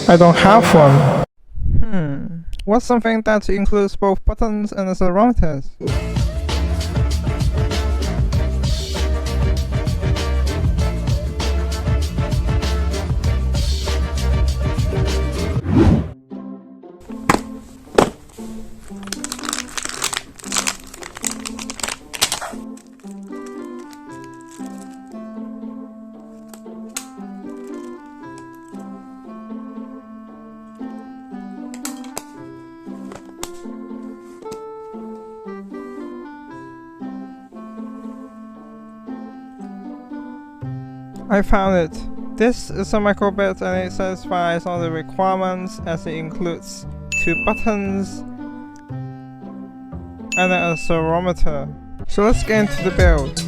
I don't have one. What's something that includes both buttons and accelerometers? I found it. This is a microbit and it satisfies all the requirements as it includes 2 buttons and an accelerometer. So let's get into the build.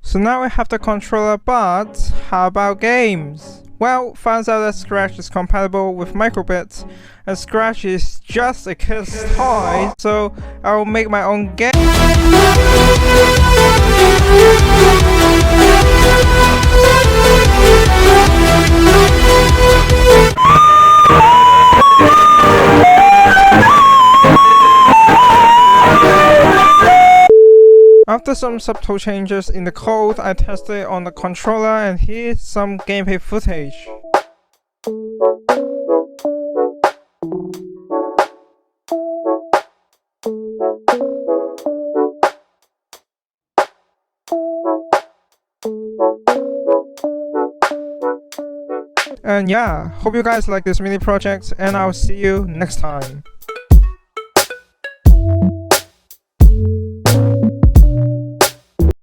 So now we have the controller, but how about games? Well, finds out that Scratch is compatible with microbits, and Scratch is just a kid's toy, so I will make my own game. After some subtle changes in the code, I tested it on the controller, and here's some gameplay footage. And yeah, hope you guys like this mini project, and I'll see you next time.